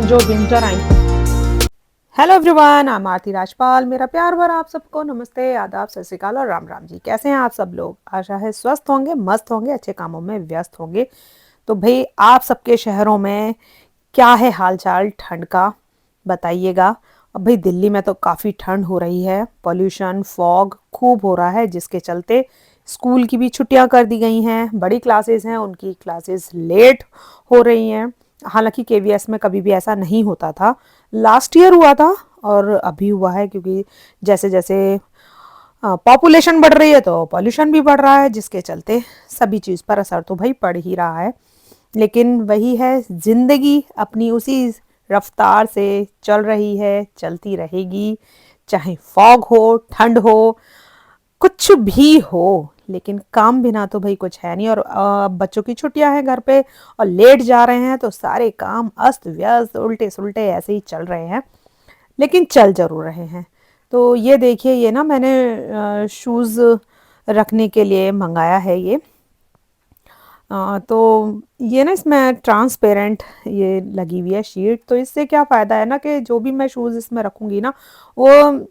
जो विंटर आई। Hello everyone, I am Aarti Rajpal. मेरा प्यार भरा आप सबको नमस्ते, आदाब, सत श्री अकाल और राम राम जी। कैसे हैं आप सब लोग? आशा है स्वस्थ होंगे, मस्त होंगे, अच्छे कामों में व्यस्त होंगे। तो भाई आप सबके शहरों में क्या है हाल चाल ठंड का, बताइएगा। अब भाई दिल्ली में तो काफ़ी ठंड हो रही है, पॉल्यूशन फॉग खूब हो रहा है, जिसके चलते स्कूल की भी छुट्टियां कर दी गई हैं। बड़ी क्लासेस हैं, उनकी क्लासेस लेट हो रही हैं। हालांकि केवीएस में कभी भी ऐसा नहीं होता था। लास्ट ईयर हुआ था और अभी हुआ है, क्योंकि जैसे जैसे पॉपुलेशन बढ़ रही है तो पॉल्यूशन भी बढ़ रहा है, जिसके चलते सभी चीज़ पर असर तो भाई पड़ ही रहा है। लेकिन वही है, जिंदगी अपनी उसी रफ्तार से चल रही है, चलती रहेगी। चाहे फॉग हो, ठंड हो, कुछ भी हो, लेकिन काम बिना तो भाई कुछ है नहीं। और बच्चों की छुट्टियां हैं घर पे और लेट जा रहे हैं, तो सारे काम अस्त व्यस्त उल्टे सुल्टे ऐसे ही चल रहे हैं, लेकिन चल जरूर रहे हैं। तो ये देखिए, ये ना मैंने शूज़ रखने के लिए मंगाया है ये। तो ये ना इसमें ट्रांसपेरेंट ये लगी हुई है शीट। तो इससे क्या फ़ायदा है ना, कि जो भी मैं शूज़ इसमें रखूँगी ना, वो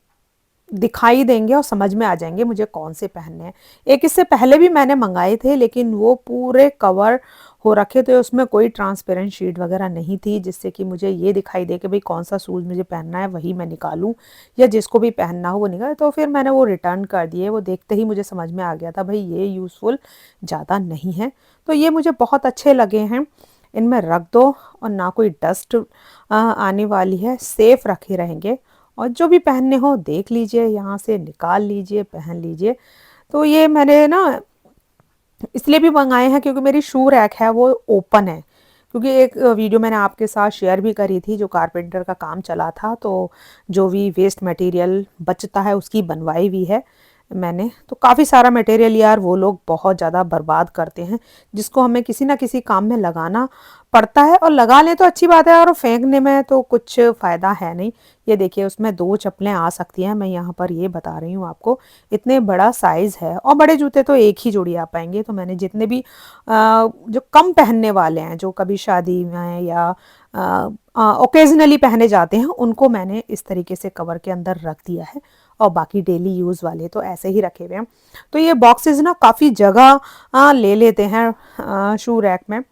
दिखाई देंगे और समझ में आ जाएंगे मुझे कौन से पहनने हैं। एक इससे पहले भी मैंने मंगाए थे, लेकिन वो पूरे कवर हो रखे थे, उसमें कोई ट्रांसपेरेंट शीट वगैरह नहीं थी, जिससे कि मुझे ये दिखाई दे कि भाई कौन सा शूज़ मुझे पहनना है वही मैं निकालूं, या जिसको भी पहनना हो वो निकाले। तो फिर मैंने वो रिटर्न कर दिए। वो देखते ही मुझे समझ में आ गया था भाई ये यूज़फुल ज़्यादा नहीं है। तो ये मुझे बहुत अच्छे लगे हैं। इनमें रख दो और ना कोई डस्ट आने वाली है, सेफ रखे रहेंगे। और जो भी पहनने हो देख लीजिए, यहाँ से निकाल लीजिए, पहन लीजिए। तो ये मैंने ना इसलिए भी मंगाए हैं क्योंकि मेरी शू रैक है वो ओपन है। क्योंकि एक वीडियो मैंने आपके साथ शेयर भी करी थी, जो कारपेंटर का काम चला था, तो जो भी वेस्ट मटेरियल बचता है उसकी बनवाई भी है मैंने। तो काफ़ी सारा मटेरियल यार वो लोग बहुत ज़्यादा बर्बाद करते हैं, जिसको हमें किसी ना किसी काम में लगाना पड़ता है। और लगा लें तो अच्छी बात है, और फेंकने में तो कुछ फ़ायदा है नहीं। ये देखिए, उसमें 2 चप्पलें आ सकती हैं, मैं यहाँ पर ये बता रही हूँ आपको। इतने बड़ा साइज़ है, और बड़े जूते तो एक ही जोड़ी आ पाएंगे। तो मैंने जितने भी जो कम पहनने वाले हैं, जो कभी शादी में या ओकेजनली पहने जाते हैं, उनको मैंने इस तरीके से कवर के अंदर रख दिया है। और बाकी डेली यूज़ वाले तो ऐसे ही रखे हुए हैं। तो ये बॉक्सेस ना काफ़ी जगह ले लेते हैं शू रैक में,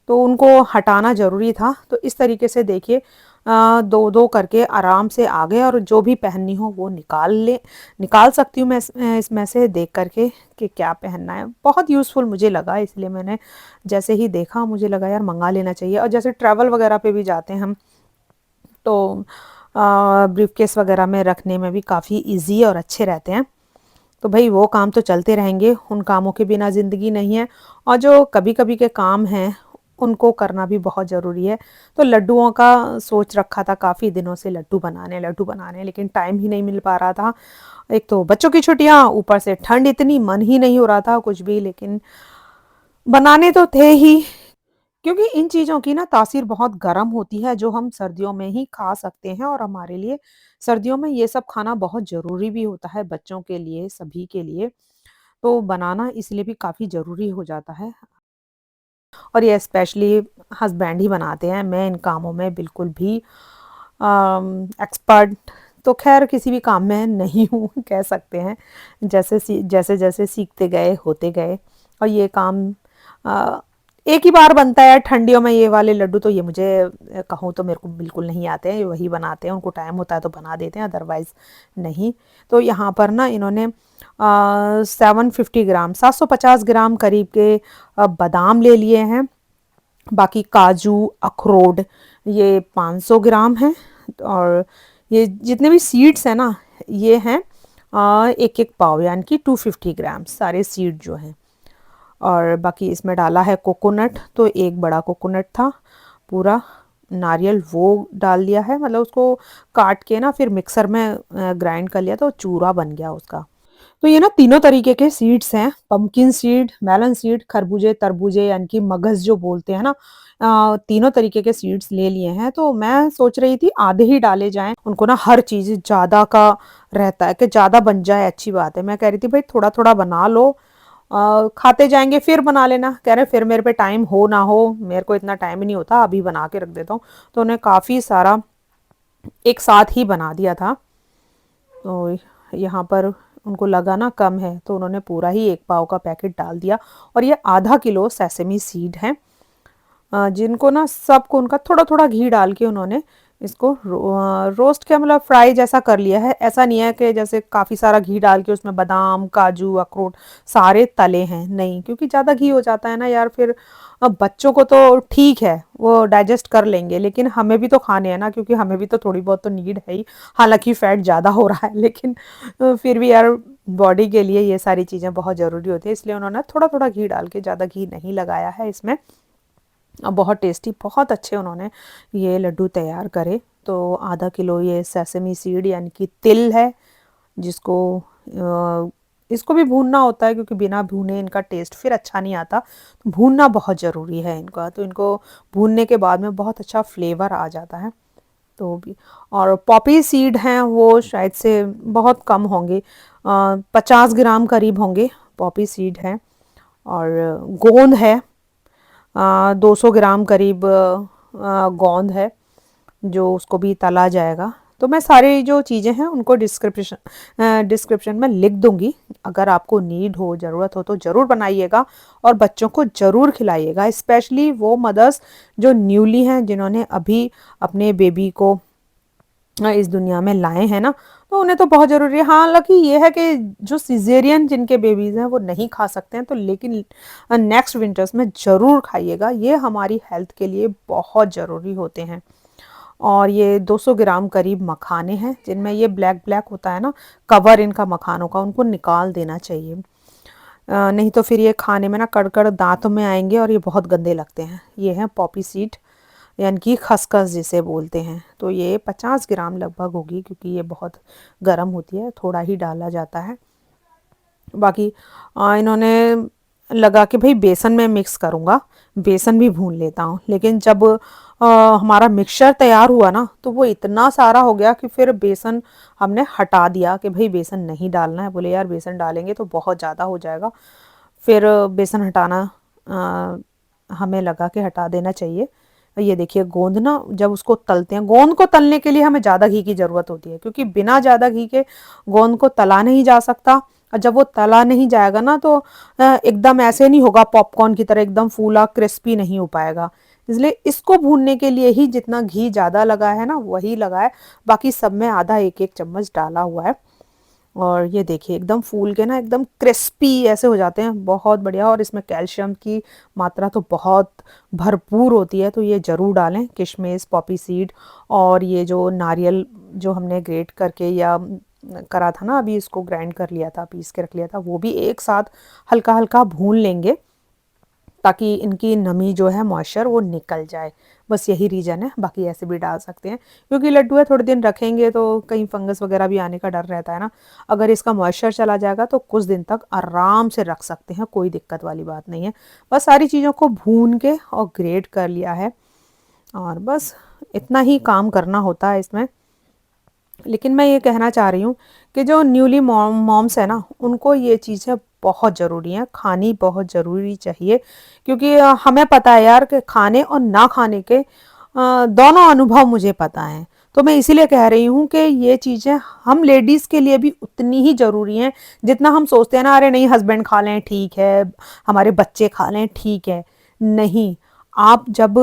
तो उनको हटाना ज़रूरी था। तो इस तरीके से देखिए, दो दो करके आराम से आ गए, और जो भी पहननी हो वो निकाल सकती हूँ मैं इसमें से देख करके कि क्या पहनना है। बहुत यूज़फुल मुझे लगा, इसलिए मैंने जैसे ही देखा मुझे लगा यार मंगा लेना चाहिए। और जैसे ट्रैवल वगैरह पे भी जाते हैं हम, तो ब्रीफकेस वगैरह में रखने में भी काफ़ी इजी और अच्छे रहते हैं। तो भाई वो काम तो चलते रहेंगे, उन कामों के बिना ज़िंदगी नहीं है। और जो कभी कभी के काम हैं उनको करना भी बहुत ज़रूरी है। तो लड्डुओं का सोच रखा था काफ़ी दिनों से, लड्डू बनाने, लेकिन टाइम ही नहीं मिल पा रहा था। एक तो बच्चों की छुट्टियां, ऊपर से ठंड इतनी, मन ही नहीं हो रहा था कुछ भी। लेकिन बनाने तो थे ही, क्योंकि इन चीज़ों की ना तासीर बहुत गर्म होती है, जो हम सर्दियों में ही खा सकते हैं। और हमारे लिए सर्दियों में ये सब खाना बहुत ज़रूरी भी होता है, बच्चों के लिए, सभी के लिए। तो बनाना इसलिए भी काफ़ी ज़रूरी हो जाता है। और ये स्पेशली हस्बैंड ही बनाते हैं, मैं इन कामों में बिल्कुल भी एक्सपर्ट तो खैर किसी भी काम में नहीं हूँ कह सकते हैं। जैसे जैसे सीखते गए, होते गए। और ये काम अ, एक ही बार बनता है ठंडियों में, ये वाले लड्डू। तो ये मुझे कहूँ तो मेरे को बिल्कुल नहीं आते हैं, ये वही बनाते हैं, उनको टाइम होता है तो बना देते हैं, अदरवाइज़ नहीं। तो यहाँ पर ना इन्होंने 750 ग्राम, 750 ग्राम करीब के बादाम ले लिए हैं। बाकी काजू, अखरोट ये 500 ग्राम है। और ये जितने भी सीड्स हैं ना, ये हैं एक एक पाव, यानी कि 250 ग्राम सारे सीड जो हैं। और बाकी इसमें डाला है कोकोनट, तो एक बड़ा कोकोनट था पूरा। नारियल वो डाल दिया है, मतलब उसको काट के ना फिर मिक्सर में ग्राइंड कर लिया, तो चूरा बन गया उसका। तो ये ना तीनों तरीके के सीड्स हैं, पंपकिन सीड, मेलन सीड, खरबूजे तरबूजे, यानी कि मगज जो बोलते हैं ना, तीनों तरीके के सीड्स ले लिए हैं। तो मैं सोच रही थी आधे ही डाले जाएं, उनको ना हर चीज़ ज़्यादा का रहता है कि ज़्यादा बन जाए अच्छी बात है। मैं कह रही थी भाई थोड़ा थोड़ा बना लो, खाते जाएंगे फिर बना लेना, कह रहे फिर मेरे पे टाइम हो ना हो, मेरे को इतना टाइम ही नहीं होता, अभी बना के रख देता हूँ। तो उन्हें काफ़ी सारा एक साथ ही बना दिया था। तो यहाँ पर उनको लगा ना कम है, तो उन्होंने पूरा ही 1 पाव का पैकेट डाल दिया। और ये आधा किलो सेसमी सीड है, जिनको ना सबको उनका थोड़ा थोड़ा घी डाल के उन्होंने इसको रोस्ट किया, मतलब फ्राई जैसा कर लिया है। ऐसा नहीं है कि जैसे काफ़ी सारा घी डाल के उसमें बादाम काजू अखरोट सारे तले हैं, नहीं, क्योंकि ज़्यादा घी हो जाता है ना यार फिर। अब बच्चों को तो ठीक है, वो डाइजेस्ट कर लेंगे, लेकिन हमें भी तो खाने हैं ना, क्योंकि हमें भी तो थोड़ी बहुत तो नीड है ही। हालांकि फैट ज़्यादा हो रहा है, लेकिन फिर भी यार बॉडी के लिए ये सारी चीज़ें बहुत ज़रूरी होती है, इसलिए उन्होंने थोड़ा थोड़ा घी डाल के, ज़्यादा घी नहीं लगाया है इसमें। बहुत टेस्टी, बहुत अच्छे उन्होंने ये लड्डू तैयार करे। तो आधा किलो ये सेसमी सीड यानी कि तिल है, जिसको इसको भी भूनना होता है, क्योंकि बिना भूने इनका टेस्ट फिर अच्छा नहीं आता। भूनना बहुत ज़रूरी है इनका, तो इनको भूनने के बाद में बहुत अच्छा फ्लेवर आ जाता है। तो भी, और पॉपी सीड हैं वो शायद से बहुत कम होंगे, 50 ग्राम करीब होंगे पॉपी सीड हैं। और गोंद है, 200 ग्राम करीब गोंद है, जो उसको भी तला जाएगा। तो मैं सारी जो चीज़ें हैं उनको डिस्क्रिप्शन में लिख दूंगी, अगर आपको नीड हो, ज़रूरत हो तो ज़रूर बनाइएगा और बच्चों को ज़रूर खिलाइएगा, स्पेशली वो मदर्स जो न्यूली हैं, जिन्होंने अभी अपने बेबी को इस दुनिया में लाए हैं ना, तो उन्हें तो बहुत ज़रूरी है। हालांकि ये है कि जो सिजेरियन जिनके बेबीज़ हैं वो नहीं खा सकते हैं, तो लेकिन नेक्स्ट विंटर्स में ज़रूर खाइएगा, ये हमारी हेल्थ के लिए बहुत ज़रूरी होते हैं। और ये 200 ग्राम करीब मखाने हैं, जिनमें ये ब्लैक ब्लैक होता है ना कवर इनका मखानों का, उनको निकाल देना चाहिए। नहीं तो फिर ये खाने में ना कड़कड़ दांतों में आएंगे और ये बहुत गंदे लगते हैं। ये हैं पॉपी सीड यानी कि खसखस जिसे बोलते हैं। तो ये 50 ग्राम लगभग होगी, क्योंकि ये बहुत गर्म होती है, थोड़ा ही डाला जाता है। बाकी इन्होंने लगा कि भाई बेसन में मिक्स करूँगा, बेसन भी भून लेता हूँ, लेकिन जब हमारा मिक्सचर तैयार हुआ ना, तो वो इतना सारा हो गया कि फिर बेसन हमने हटा दिया कि भाई बेसन नहीं डालना है। बोले यार बेसन डालेंगे तो बहुत ज़्यादा हो जाएगा, फिर बेसन हटाना हमें लगा कि हटा देना चाहिए। ये देखिए गोंद ना, जब उसको तलते हैं, गोंद को तलने के लिए हमें ज़्यादा घी की ज़रूरत होती है, क्योंकि बिना ज़्यादा घी के गोंद को तला नहीं जा सकता। और जब वो तला नहीं जाएगा ना, तो एकदम ऐसे नहीं होगा पॉपकॉर्न की तरह, एकदम फूला क्रिस्पी नहीं हो पाएगा। इसलिए इसको भूनने के लिए ही जितना घी ज़्यादा लगा है ना वही लगा है, बाकी सब में आधा एक एक चम्मच डाला हुआ है। और ये देखिए एकदम फूल के ना एकदम क्रिस्पी ऐसे हो जाते हैं, बहुत बढ़िया। और इसमें कैल्शियम की मात्रा तो बहुत भरपूर होती है, तो ये ज़रूर डालें, किशमिश पॉपी सीड और ये जो नारियल जो हमने ग्रेट करके या करा था ना, अभी इसको ग्राइंड कर लिया था, पीस के रख लिया था, वो भी एक साथ हल्का हल्का भून लेंगे, ताकि इनकी नमी जो है मॉइस्चर वो निकल जाए। बस यही रीज़न है, बाकी ऐसे भी डाल सकते हैं, क्योंकि लड्डू है थोड़े दिन रखेंगे तो कहीं फंगस वगैरह भी आने का डर रहता है ना। अगर इसका मॉइस्चर चला जाएगा तो कुछ दिन तक आराम से रख सकते हैं, कोई दिक्कत वाली बात नहीं है। बस सारी चीज़ों को भून के और ग्रेट कर लिया है, और बस इतना ही काम करना होता है इसमें। लेकिन मैं ये कहना चाह रही हूँ कि जो न्यूली मॉम्स है ना, उनको ये चीज़ें बहुत ज़रूरी हैं, खानी बहुत ज़रूरी चाहिए, क्योंकि हमें पता है यार कि खाने और ना खाने के दोनों अनुभव मुझे पता हैं। तो मैं इसीलिए कह रही हूँ कि ये चीज़ें हम लेडीज़ के लिए भी उतनी ही ज़रूरी हैं, जितना हम सोचते हैं ना, अरे नहीं हस्बैंड खा लें ठीक है, हमारे बच्चे खा लें ठीक है। नहीं, आप जब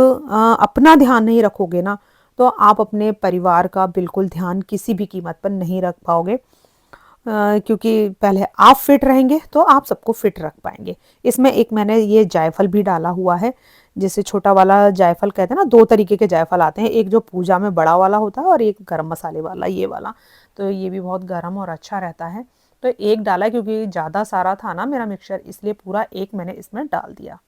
अपना ध्यान नहीं रखोगे ना, तो आप अपने परिवार का बिल्कुल ध्यान किसी भी कीमत पर नहीं रख पाओगे, क्योंकि पहले आप फिट रहेंगे तो आप सबको फिट रख पाएंगे। इसमें एक मैंने ये जायफल भी डाला हुआ है, जैसे छोटा वाला जायफल कहते हैं ना, दो तरीके के जायफल आते हैं, एक जो पूजा में बड़ा वाला होता है और एक गरम मसाले वाला, ये वाला। तो ये भी बहुत गर्म और अच्छा रहता है, तो एक डाला, क्योंकि ज़्यादा सारा था ना मेरा मिक्सचर, इसलिए पूरा एक मैंने इसमें डाल दिया।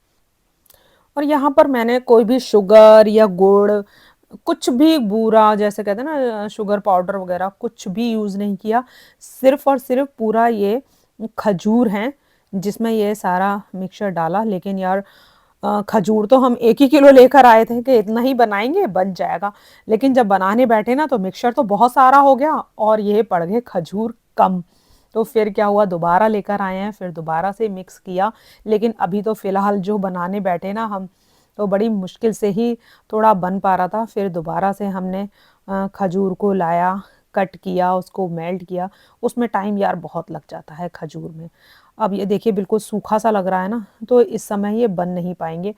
और यहाँ पर मैंने कोई भी शुगर या गुड़, कुछ भी बूरा जैसे कहते हैं ना शुगर पाउडर वगैरह, कुछ भी यूज़ नहीं किया। सिर्फ और सिर्फ पूरा ये खजूर हैं, जिसमें ये सारा मिक्सचर डाला। लेकिन यार खजूर तो हम 1 ही किलो लेकर आए थे कि इतना ही बनाएंगे बन जाएगा, लेकिन जब बनाने बैठे ना तो मिक्सचर तो बहुत सारा हो गया और ये पड़ गए खजूर कम। तो फिर क्या हुआ, दोबारा लेकर आए हैं, फिर दोबारा से मिक्स किया। लेकिन अभी तो फ़िलहाल जो बनाने बैठे ना हम, तो बड़ी मुश्किल से ही थोड़ा बन पा रहा था। फिर दोबारा से हमने खजूर को लाया, कट किया, उसको मेल्ट किया। उसमें टाइम यार बहुत लग जाता है खजूर में। अब ये देखिए बिल्कुल सूखा सा लग रहा है ना, तो इस समय ये बन नहीं पाएंगे।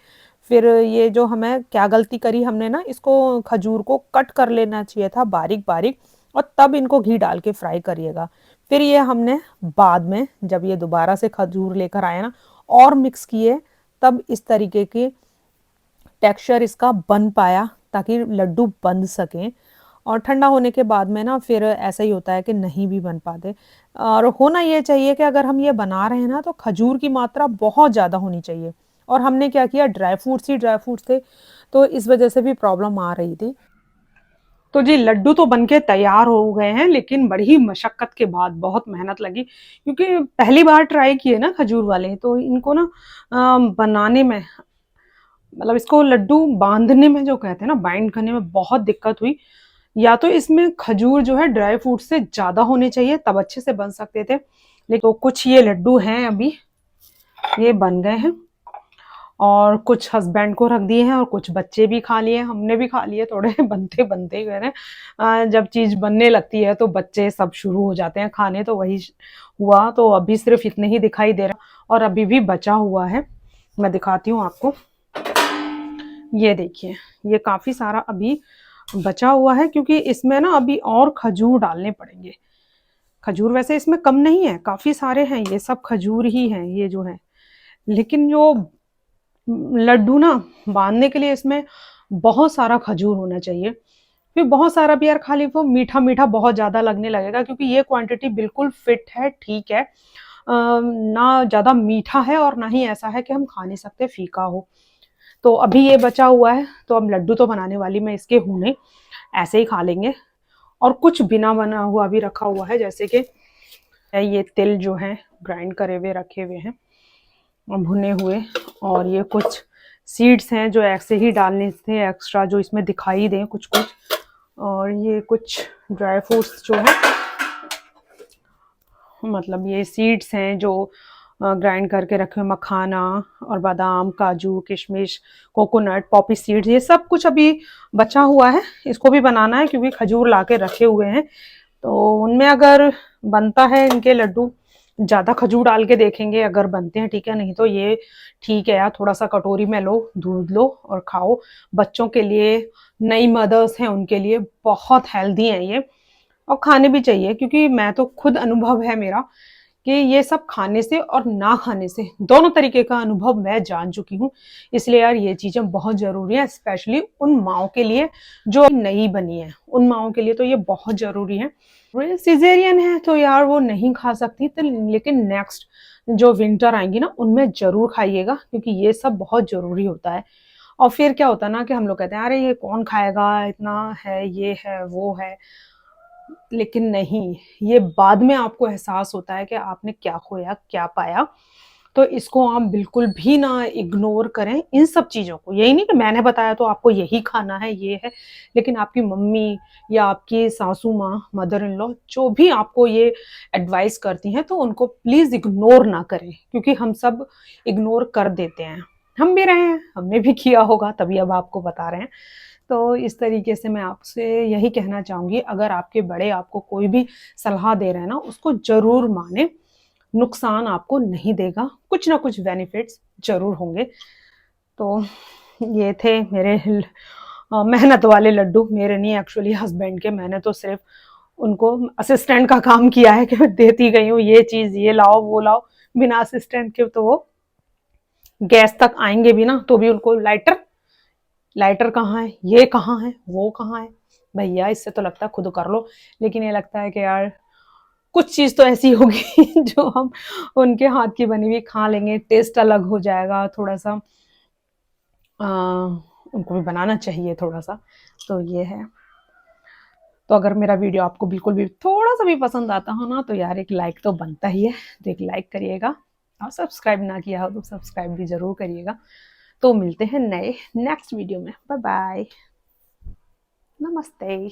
फिर ये जो हमें क्या गलती करी हमने ना, इसको खजूर को कट कर लेना चाहिए था बारीक बारीक, और तब इनको घी डाल के फ्राई करिएगा। फिर ये हमने बाद में जब ये दोबारा से खजूर लेकर आए ना और मिक्स किए, तब इस तरीके की टेक्सचर इसका बन पाया ताकि लड्डू बन सकें। और ठंडा होने के बाद में ना फिर ऐसा ही होता है कि नहीं भी बन पाते। और होना ये चाहिए कि अगर हम ये बना रहे हैं ना, तो खजूर की मात्रा बहुत ज़्यादा होनी चाहिए। और हमने क्या किया, ड्राई फ्रूट्स थे, तो इस वजह से भी प्रॉब्लम आ रही थी। तो जी लड्डू तो बनके तैयार हो गए हैं, लेकिन बड़ी मशक्कत के बाद, बहुत मेहनत लगी, क्योंकि पहली बार ट्राई किए ना खजूर वाले, तो इनको ना बनाने में, मतलब इसको लड्डू बांधने में, जो कहते हैं ना बाइंड करने में, बहुत दिक्कत हुई। या तो इसमें खजूर जो है ड्राई फ्रूट से ज़्यादा होने चाहिए, तब अच्छे से बन सकते थे। लेकिन तो कुछ ये लड्डू हैं अभी, ये बन गए हैं, और कुछ हस्बैंड को रख दिए हैं, और कुछ बच्चे भी खा लिए, हमने भी खा लिए थोड़े बनते बनते गए हैं। जब चीज़ बनने लगती है तो बच्चे सब शुरू हो जाते हैं खाने, तो वही हुआ। तो अभी सिर्फ इतने ही दिखाई दे रहा, और अभी भी बचा हुआ है, मैं दिखाती हूँ आपको। ये देखिए, ये काफ़ी सारा अभी बचा हुआ है, क्योंकि इसमें ना अभी और खजूर डालने पड़ेंगे। खजूर वैसे इसमें कम नहीं है, काफ़ी सारे हैं, ये सब खजूर ही हैं ये जो है। लेकिन जो लड्डू ना बांधने के लिए इसमें बहुत सारा खजूर होना चाहिए। फिर बहुत सारा भी यार खाली वो मीठा मीठा बहुत ज़्यादा लगने लगेगा, क्योंकि ये क्वांटिटी बिल्कुल फिट है, ठीक है। ना ज़्यादा मीठा है और ना ही ऐसा है कि हम खा नहीं सकते, फीका हो। तो अभी ये बचा हुआ है, तो अब लड्डू तो बनाने वाली मैं इसके हूँ नहीं, ऐसे ही खा लेंगे। और कुछ बिना बना हुआ भी रखा हुआ है, जैसे कि ये तिल जो है ग्राइंड करे हुए रखे हुए हैं, भुने हुए। और ये कुछ सीड्स हैं जो ऐसे ही डालने थे एक्स्ट्रा, जो इसमें दिखाई दें कुछ कुछ। और ये कुछ ड्राई फ्रूट्स जो है, मतलब ये सीड्स हैं जो ग्राइंड करके रखे हुए, मखाना और बादाम, काजू, किशमिश, कोकोनट, पॉपी सीड्स, ये सब कुछ अभी बचा हुआ है। इसको भी बनाना है, क्योंकि खजूर ला के रखे हुए हैं, तो उनमें अगर बनता है इनके लड्डू, ज़्यादा खजूर डाल के देखेंगे अगर बनते हैं, ठीक है। नहीं तो ये ठीक है यार, थोड़ा सा कटोरी में लो, दूध लो और खाओ। बच्चों के लिए, नई मदर्स हैं उनके लिए बहुत हेल्दी है ये, और खाने भी चाहिए, क्योंकि मैं तो खुद अनुभव है मेरा कि ये सब खाने से और ना खाने से, दोनों तरीके का अनुभव मैं जान चुकी हूँ। इसलिए यार ये चीज़ें बहुत ज़रूरी है, स्पेशली उन माँओं के लिए जो नई बनी है, उन माँओं के लिए तो ये बहुत ज़रूरी है। सिजेरियन है तो यार वो नहीं खा सकती, तो लेकिन नेक्स्ट जो विंटर आएंगी ना, उनमें ज़रूर खाइएगा, क्योंकि ये सब बहुत ज़रूरी होता है। और फिर क्या होता है ना कि हम लोग कहते हैं अरे ये कौन खाएगा, इतना है, ये है, वो है। लेकिन नहीं, ये बाद में आपको एहसास होता है कि आपने क्या खोया, क्या पाया। तो इसको आप बिल्कुल भी ना इग्नोर करें इन सब चीज़ों को। यही नहीं कि मैंने बताया तो आपको यही खाना है, ये है। लेकिन आपकी मम्मी या आपकी सासू माँ, मदर इन लॉ, जो भी आपको ये एडवाइस करती हैं, तो उनको प्लीज़ इग्नोर ना करें, क्योंकि हम सब इग्नोर कर देते हैं। हम भी रहे हैं, हमने भी किया होगा, तभी अब आपको बता रहे हैं। तो इस तरीके से मैं आपसे यही कहना चाहूँगी, अगर आपके बड़े आपको कोई भी सलाह दे रहे हैं ना, उसको ज़रूर मानें। नुकसान आपको नहीं देगा, कुछ ना कुछ बेनिफिट्स ज़रूर होंगे। तो ये थे मेरे मेहनत वाले लड्डू, मेरे नहीं एक्चुअली, हस्बैंड के। मैंने तो सिर्फ उनको असिस्टेंट का काम किया है कि मैं देती गई हूँ ये चीज़, ये लाओ, वो लाओ। बिना असिस्टेंट के तो वो गैस तक आएंगे भी ना, तो भी उनको लाइटर, लाइटर कहाँ है, ये कहाँ है, वो कहाँ है। भैया इससे तो लगता है खुद कर लो, लेकिन ये लगता है कि यार कुछ चीज़ तो ऐसी होगी जो हम उनके हाथ की बनी हुई खा लेंगे, टेस्ट अलग हो जाएगा थोड़ा सा। आ, उनको भी बनाना चाहिए थोड़ा सा, तो ये है। तो अगर मेरा वीडियो आपको बिल्कुल भी थोड़ा सा भी पसंद आता हो ना, तो यार एक लाइक तो बनता ही है, तो एक लाइक करिएगा। और सब्सक्राइब ना किया हो तो सब्सक्राइब भी ज़रूर करिएगा। तो मिलते हैं नए नेक्स्ट वीडियो में। बाय बाय, नमस्ते।